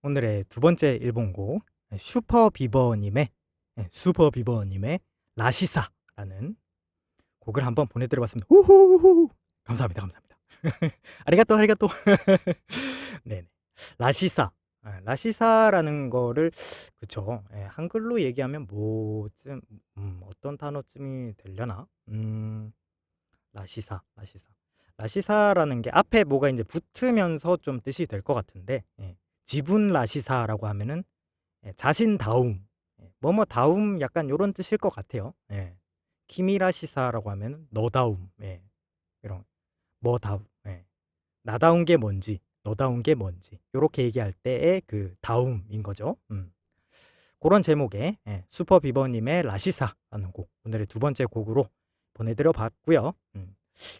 오늘의 두 번째 일본곡 슈퍼비버님의 라시사라는 곡을 한번 보내드려봤습니다. 우후후후. 감사합니다, 감사합니다. 아리가또, 아리가또. 네, 라시사. 라시사라는 거를 그쵸. 한글로 얘기하면 뭐쯤 어떤 단어쯤이 되려나? 라시사, 라시사. 라시사라는 게 앞에 뭐가 이제 붙으면서 좀 뜻이 될 것 같은데, 지분 라시사라고 하면은 자신다움, 뭐뭐 다움 약간 요런 뜻일 것 같아요. 키미 라시사라고 하면은 너다움, 이런 뭐다움, 나다운 게 뭔지, 너다운 게 뭔지 요렇게 얘기할 때의 그 다움인 거죠. 그런 제목의 슈퍼비버님의 라시사라는 곡 오늘의 두 번째 곡으로 보내드려 봤고요.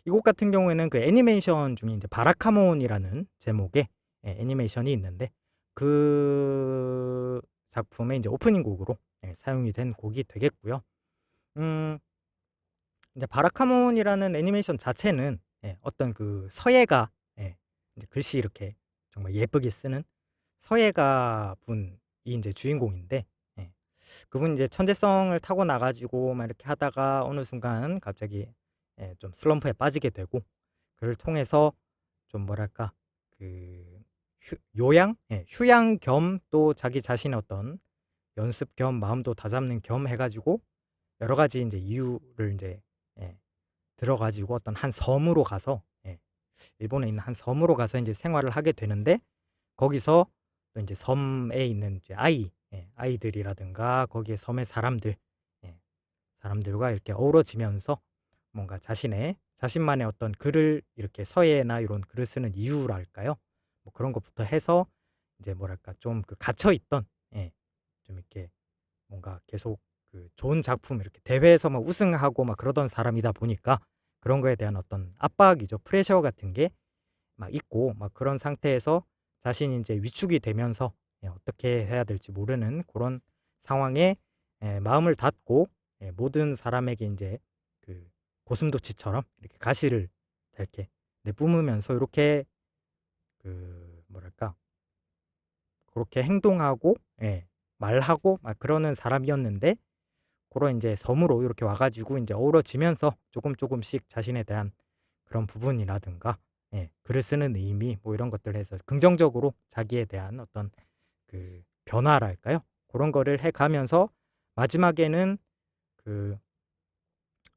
이 곡 같은 경우에는 그 애니메이션 중에 이제 바라카몬이라는 제목의 애니메이션이 있는데 그 작품의 이제 오프닝 곡으로 사용이 된 곡이 되겠고요. 음, 이제 바라카몬이라는 애니메이션 자체는 어떤 그 서예가 이제 글씨 이렇게 정말 예쁘게 쓰는 서예가 분이 이제 주인공인데 그분 이제 천재성을 타고 나가지고 막 이렇게 하다가 어느 순간 갑자기 좀 슬럼프에 빠지게 되고 그를 통해서 좀 뭐랄까 그 요양, 휴양 겸 또 자기 자신의 어떤 연습 겸 마음도 다잡는 겸 해가지고 여러 가지 이제 이유를 이제 예, 들어가지고 어떤 한 섬으로 가서 일본에 있는 한 섬으로 가서 이제 생활을 하게 되는데 거기서 또 이제 섬에 있는 이제 아이들이라든가 거기에 섬의 사람들, 사람들과 이렇게 어우러지면서 뭔가 자신만의 어떤 글을 이렇게 서예나 이런 글을 쓰는 이유랄까요? 뭐 그런 것부터 해서 이제 뭐랄까 좀 그 갇혀 있던 좀 이렇게 뭔가 계속 그 좋은 작품 이렇게 대회에서 막 우승하고 막 그러던 사람이다 보니까 그런 거에 대한 어떤 압박이죠. 프레셔 같은 게 막 있고 막 그런 상태에서 자신이 이제 위축이 되면서 어떻게 해야 될지 모르는 그런 상황에 마음을 닫고 모든 사람에게 이제 그 고슴도치처럼 이렇게 가시를 이렇게 내뿜으면서 이렇게 그 뭐랄까 그렇게 행동하고 말하고 막 그러는 사람이었는데 그런 이제 섬으로 이렇게 와가지고 이제 어우러지면서 조금씩 자신에 대한 그런 부분이라든가 글을 쓰는 의미 뭐 이런 것들 해서 긍정적으로 자기에 대한 어떤 그 변화랄까요? 그런 거를 해가면서 마지막에는 그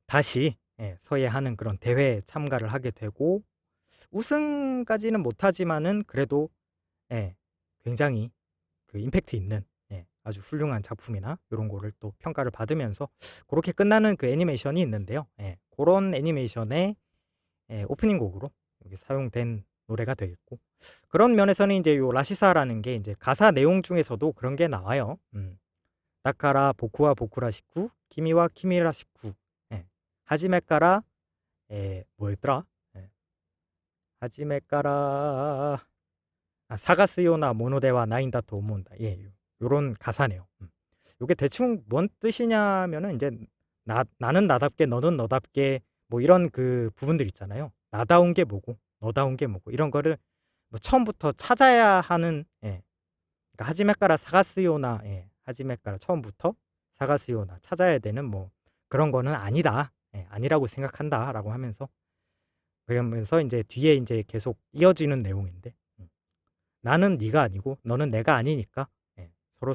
다시 서예하는 그런 대회에 참가를 하게 되고 우승까지는 못하지만은 그래도 굉장히 그 임팩트 있는 아주 훌륭한 작품이나 이런 거를 또 평가를 받으면서 그렇게 끝나는 그 애니메이션이 있는데요. 그런 애니메이션의 오프닝 곡으로 여기 사용된 노래가 되겠고 그런 면에서는 이제 요 라시사라는 게 이제 가사 내용 중에서도 그런 게 나와요. 다카라 보쿠와 보쿠라시쿠 키미와 키미라시쿠 하지메까라 뭐였더라? 하지메까라 사가스요나 모노데와 나인다 또 오몬다. 요런 가사네요. 요게 대충 뭔 뜻이냐면은 이제 나는 나답게 너는 너답게 뭐 이런 그 부분들 있잖아요. 나다운 게 뭐고 너다운 게 뭐고 이런 거를 뭐 처음부터 찾아야 하는 그러니까 하지메까라 사가스요나 하지메까라 처음부터 사가스요나 찾아야 되는 뭐 그런 거는 아니다. 아니라고 생각한다라고 하면서 그러면서 이제 뒤에 이제 계속 이어지는 내용인데 나는 네가 아니고 너는 내가 아니니까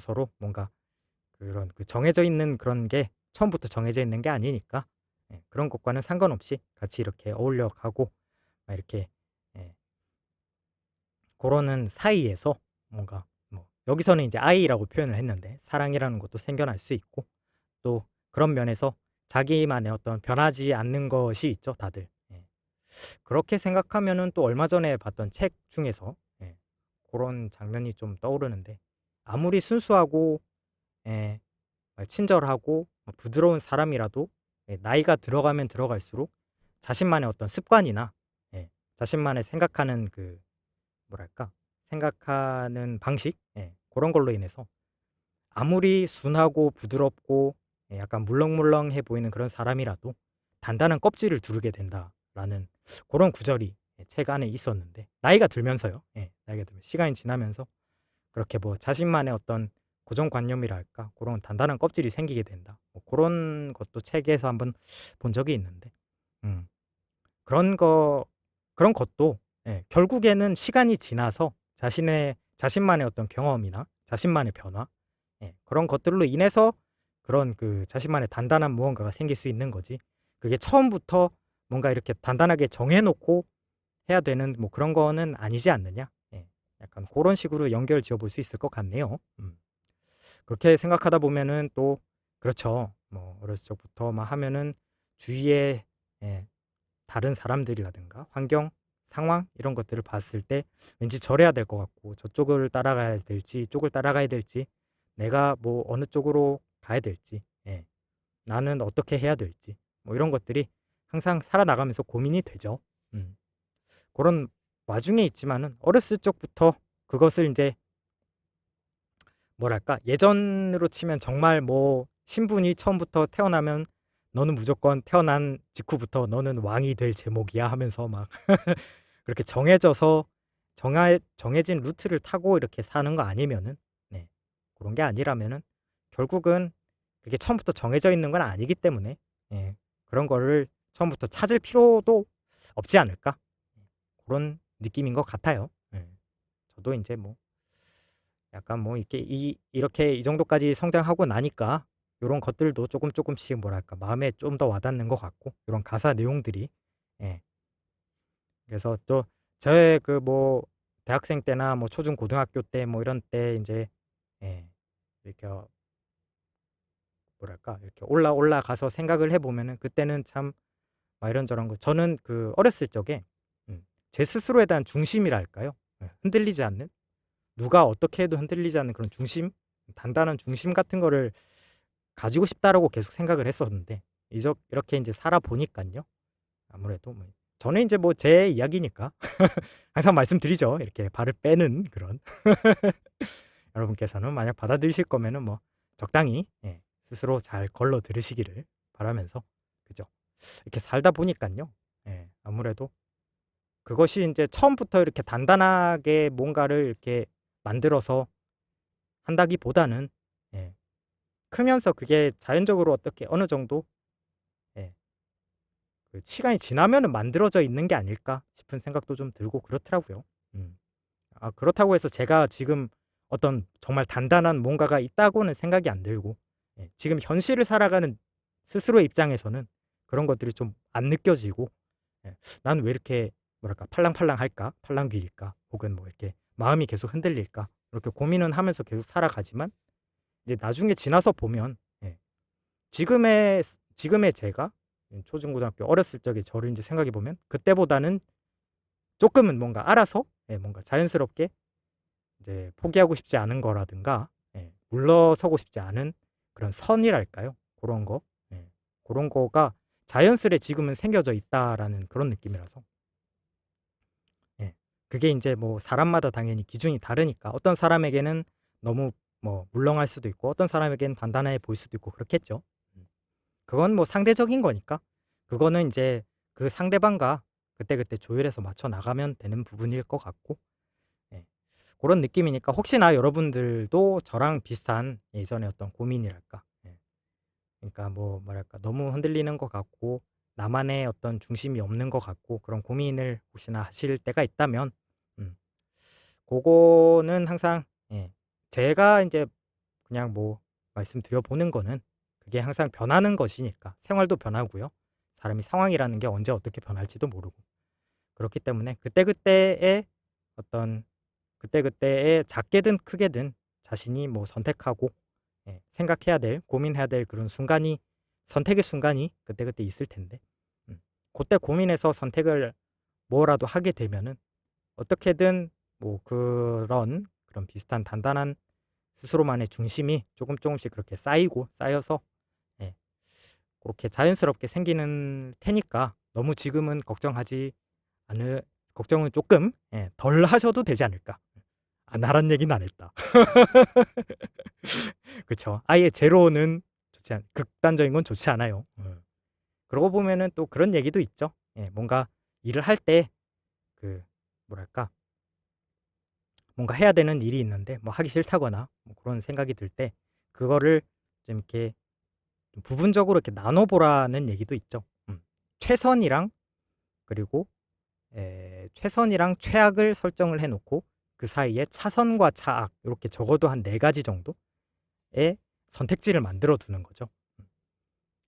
서로 뭔가 그런 그 정해져 있는 그런 게 처음부터 정해져 있는 게 아니니까 그런 것과는 상관없이 같이 이렇게 어울려 가고 막 이렇게 예, 그러는 사이에서 뭔가 뭐 여기서는 이제 아이라고 표현을 했는데 사랑이라는 것도 생겨날 수 있고 또 그런 면에서 자기만의 어떤 변하지 않는 것이 있죠, 다들. 그렇게 생각하면은 또 얼마 전에 봤던 책 중에서 그런 장면이 좀 떠오르는데 아무리 순수하고 예, 친절하고 부드러운 사람이라도 나이가 들어가면 들어갈수록 자신만의 어떤 습관이나 자신만의 생각하는 그 뭐랄까 생각하는 방식 그런 걸로 인해서 아무리 순하고 부드럽고 약간 물렁물렁해 보이는 그런 사람이라도 단단한 껍질을 두르게 된다라는 그런 구절이 책 안에 있었는데 나이가 들면서요. 나이가 들면 시간이 지나면서 그렇게 뭐 자신만의 어떤 고정관념이랄까 그런 단단한 껍질이 생기게 된다. 뭐 그런 것도 책에서 한번 본 적이 있는데, 음, 그런 거 그런 것도 결국에는 시간이 지나서 자신만의 어떤 경험이나 자신만의 변화, 그런 것들로 인해서 그런 그 자신만의 단단한 무언가가 생길 수 있는 거지. 그게 처음부터 뭔가 이렇게 단단하게 정해 놓고 해야 되는 뭐 그런 거는 아니지 않느냐. 약간 그런 식으로 연결 지어 볼 수 있을 것 같네요. 그렇게 생각하다 보면은 또 그렇죠. 뭐 어렸을 적부터 막 하면은 주위에 예 다른 사람들이라든가 환경, 상황 이런 것들을 봤을 때 왠지 저래야 될 것 같고 저쪽을 따라가야 될지 이쪽을 따라가야 될지 내가 뭐 어느 쪽으로 가야 될지 나는 어떻게 해야 될지 뭐 이런 것들이 항상 살아나가면서 고민이 되죠. 음. 그런 와중에 있지만은 어렸을 적부터 그것을 이제 뭐랄까 예전으로 치면 정말 뭐 신분이 처음부터 태어나면 "너는 무조건 태어난 직후부터 너는 왕이 될 제목이야." 하면서 막 그렇게 정해진 루트를 타고 이렇게 사는 거 아니면은 네 그런 게 아니라면은 결국은 그게 처음부터 정해져 있는 건 아니기 때문에 그런 거를 처음부터 찾을 필요도 없지 않을까? 그런 느낌인 것 같아요. 저도 이제 뭐 약간 뭐 이렇게 이렇게 이 정도까지 성장하고 나니까 요런 것들도 조금씩 뭐랄까 마음에 좀 더 와닿는 것 같고 요런 가사 내용들이 예 그래서 또 저의 그 뭐 대학생 때나 뭐 초중 고등학교 때 뭐 이런 때 인제 예 이렇게 뭐랄까 이렇게 올라가서 생각을 해 보면은 그때는 참 막 이런저런 거 저는 그 어렸을 적에 제 스스로에 대한 중심이랄까요? 흔들리지 않는 누가 어떻게 해도 흔들리지 않는 그런 중심, 단단한 중심 같은 거를 가지고 싶다라고 계속 생각을 했었는데 이렇게 인제 살아 보니깐요. 아무래도 뭐 저는 인제 뭐 제 이야기니까 항상 말씀드리죠. 이렇게 발을 빼는 그런 여러분께서는 만약 받아들이실 거면은 뭐 적당히 스스로 잘 걸러 들으시기를 바라면서 그죠. 이렇게 살다 보니깐요. 아무래도 그것이 인제 처음부터 이렇게 단단하게 뭔가를 이렇게 만들어서 한다기보다는 예 크면서 그게 자연적으로 어떻게 어느 정도 예 그 시간이 지나면은 만들어져 있는 게 아닐까 싶은 생각도 좀 들고 그렇더라고요. 음. 그렇다고 해서 제가 지금 어떤 정말 단단한 뭔가가 있다고는 생각이 안 들고 지금 현실을 살아가는 스스로의 입장에서는 그런 것들이 좀 안 느껴지고 '나는 왜 이렇게 뭐랄까 팔랑팔랑할까? 팔랑귀일까? 혹은 뭐 이렇게 마음이 계속 흔들릴까?' 이렇게 고민은 하면서 계속 살아가지만 이제 나중에 지나서 보면 지금의 제가 초중고등학교 어렸을 적의 저를 인제 생각해 보면 그때보다는 쪼끔은 뭔가 알아서 뭔가 자연스럽게 이제 포기하고 싶지 않은 거라든가 물러서고 싶지 않은 그런 선이랄까요? 고런 거. 고런 거가 자연스레 지금은 생겨져 있다라는 그런 느낌이라서 예. 그게 인제 뭐 사람마다 당연히 기준이 다르니까 어떤 사람에게는 너무 뭐 물렁할 수도 있고 어떤 사람에게는 단단해 보일 수도 있고 그렇겠죠. 음. 그건 뭐 상대적인 거니까 그거는 인제 그 상대방과 그때그때 조율해서 맞춰 나가면 되는 부분일 것 같고 예. 고런 느낌이니까 혹시나 여러분들도 저랑 비슷한 예전의 어떤 고민이랄까 그러니까 뭐 뭐랄까 너무 흔들리는 것 같고 나만의 어떤 중심이 없는 것 같고 그런 고민을 혹시나 하실 때가 있다면 음 고거는 항상 제가 인제 그냥 뭐 말씀드려 보는 거는 그게 항상 변하는 것이니까 생활도 변하고요. 사람이 상황이라는 게 언제 어떻게 변할지도 모르고 그렇기 때문에 그때그때의 어떤 그때그때의 작게든 크게든 자신이 뭐 선택하고 생각해야 될 고민해야 될 그런 순간이 선택의 순간이 그때그때 있을 텐데 고때 고민해서 선택을 뭐라도 하게 되면은 어떻게든 뭐 그런 비슷한 단단한 스스로만의 중심이 조금씩 그렇게 쌓이고 쌓여서 예 고렇게 자연스럽게 생기는 테니까 너무 지금은 걱정하지 않으 걱정은 조금 덜 하셔도 되지 않을까. 안 하란 얘기는 안 했다. 그쵸. 아예 제로는 극단적인 건 좋지 않아요. 그러고 보면은 또 그런 얘기도 있죠. 뭔가 일을 할 때 그 뭐랄까 뭔가 해야 되는 일이 있는데 뭐 하기 싫다거나 뭐 그런 생각이 들 때 그거를 좀 이렇게 좀 부분적으로 이렇게 나눠 보라는 얘기도 있죠. 최선이랑 그리고 최선이랑 최악을 설정을 해 놓고 그 사이에 차선과 차악 요렇게 적어도 한 4 가지 정도의 선택지를 만들어 두는 거죠.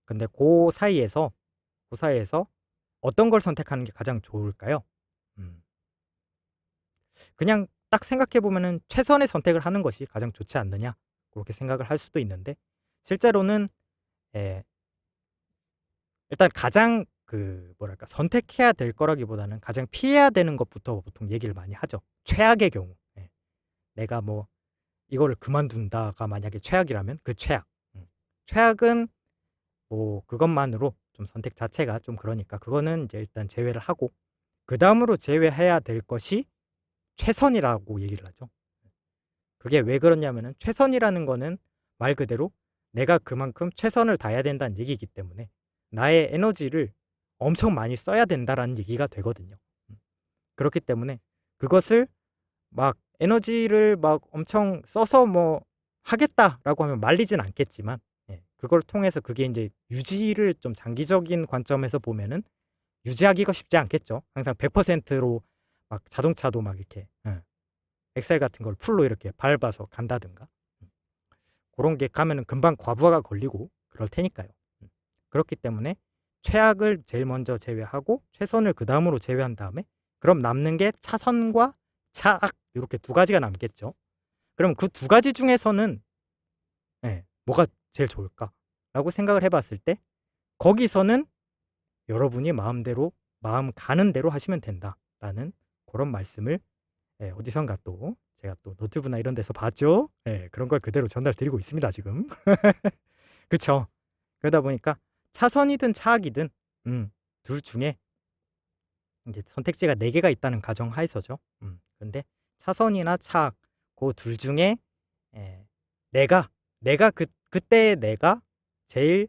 근데 고 사이에서 어떤 걸 선택하는 게 가장 좋을까요? 음. 그냥 딱 생각해 보면은 '최선의 선택을 하는 것이 가장 좋지 않느냐.' 그렇게 생각을 할 수도 있는데 실제로는 예 일단 가장 그 뭐랄까 선택해야 될 거라기보다는 가장 피해야 되는 것부터 보통 얘기를 많이 하죠. 최악의 경우. 예. 내가 뭐 이거를 그만둔다가 만약에 최악이라면 그 최악. 최악은 뭐 그것만으로 좀 선택 자체가 좀 그러니까 그거는 이제 일단 제외를 하고 그다음으로 제외해야 될 것이 최선이라고 얘기를 하죠. 그게 왜 그러냐면은 최선이라는 거는 말 그대로 내가 그만큼 최선을 다해야 된다는 얘기이기 때문에 나의 에너지를 엄청 많이 써야 된다라는 얘기가 되거든요. 그렇기 때문에 그것을 막 에너지를 막 엄청 써서 뭐 하겠다라고 하면 말리진 않겠지만 그걸 통해서 그게 인제 유지를 좀 장기적인 관점에서 보면은 유지하기가 쉽지 않겠죠. 항상 100%로 막 자동차도 막 이렇게 엑셀 같은 걸 풀로 이렇게 밟아서 간다든가 고런 게 가면은 금방 과부하가 걸리고 그럴 테니까요. 그렇기 때문에 최악을 제일 먼저 제외하고 최선을 그다음으로 제외한 다음에 그럼 남는 게 차선과 차악 요렇게 2 가지가 남겠죠. 그럼 그 2 가지 중에서는 뭐가 제일 좋을까라고 생각을 해 봤을 때 거기서는 여러분이 마음대로 마음 가는 대로 하시면 된다라는 고런 말씀을 어디선가 또 제가 또 노트북이나 이런 데서 봤죠. 그런 걸 그대로 전달 드리고 있습니다 지금. 그쵸. 그러다 보니까 차선이든 차악이든 둘 중에 인제 선택지가 4 개가 있다는 가정하에서죠. 근데 차선이나 차악 고 둘 중에 예 내가 그때 내가 제일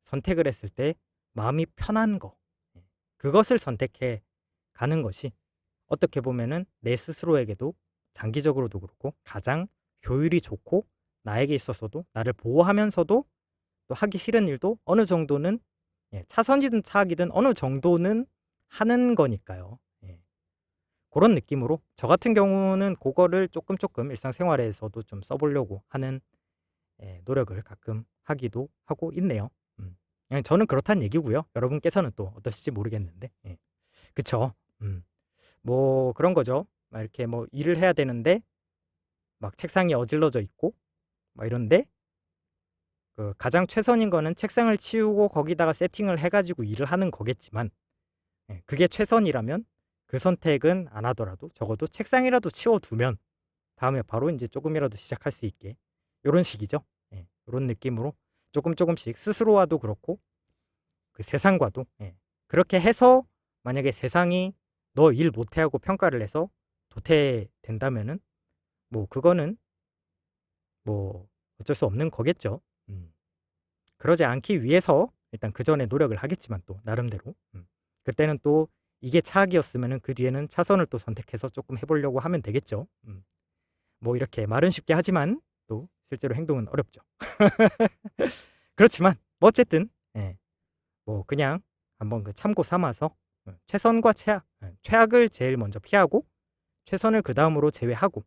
선택을 했을 때 마음이 편한 거 그것을 선택해 가는 것이 어떻게 보면은 내 스스로에게도 장기적으로도 그렇고 가장 효율이 좋고 나에게 있어서도 나를 보호하면서도 또 하기 싫은 일도 어느 정도는 차선이든 차악이든 어느 정도는 하는 거니까요. 고런 느낌으로 저 같은 경우는 고거를 쪼끔 일상생활에서도 좀 써 보려고 하는 노력을 가끔 하기도 하고 있네요. 그냥 저는 그렇다는 얘기고요. 여러분께서는 또 어떠실지 모르겠는데 그쵸. 뭐 그런 거죠. 막 이렇게 뭐 일을 해야 되는데 막 책상이 어질러져 있고 막 이런데 그 가장 최선인 거는 책상을 치우고 거기다가 세팅을 해 가지고 일을 하는 거겠지만 그게 최선이라면 그 선택은 안 하더라도 적어도 책상이라도 치워 두면 다음에 바로 인제 쪼금이라도 시작할 수 있게 요런 식이죠. 요런 느낌으로 쪼끔씩 스스로와도 그렇고 그 세상과도 그렇게 해서 만약에 세상이 "너 일 못해." 하고 평가를 해서 도태된다면은 뭐 그거는 뭐 어쩔 수 없는 거겠죠. 그러지 않기 위해서 일단 그전에 노력을 하겠지만 또 나름대로 그때는 또 이게 차악이었으면은 그 뒤에는 차선을 또 선택해서 쪼끔 해 보려고 하면 되겠죠. 뭐 이렇게 말은 쉽게 하지만 또 실제로 행동은 어렵죠. 그렇지만 뭐 어쨌든 뭐 그냥 한번 그 참고 삼아서 최선과 최악 최악을 제일 먼저 피하고 최선을 그다음으로 제외하고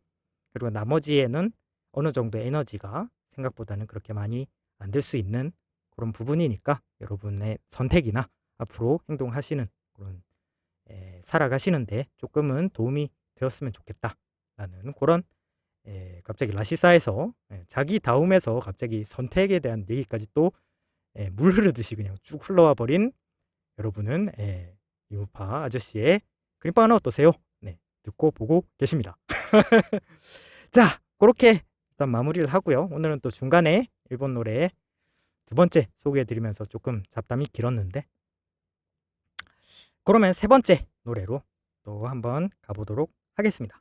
그리고 나머지에는 어느 정도 에너지가 생각보다는 그렇게 많이 안 들 수 있는 그런 부분이니까 여러분의 선택이나 앞으로 행동하시는 그런 살아가시는 데 조금은 도움이 되었으면 좋겠다라는 고런 갑자기 라시사에서 자기다움에서 갑자기 선택에 대한 얘기까지 또 물 흐르듯이 그냥 쭉 흘러와 버린 여러분은 이우파 아저씨의 그림방은 어떠세요? 네. 듣고 보고 계십니다. 자 고렇게 일단 마무리를 하고요. 오늘은 또 중간에 일본 노래 2번째 소개해 드리면서 조금 잡담이 길었는데 그러면 3번째 노래로 또 한번 가 보도록 하겠습니다.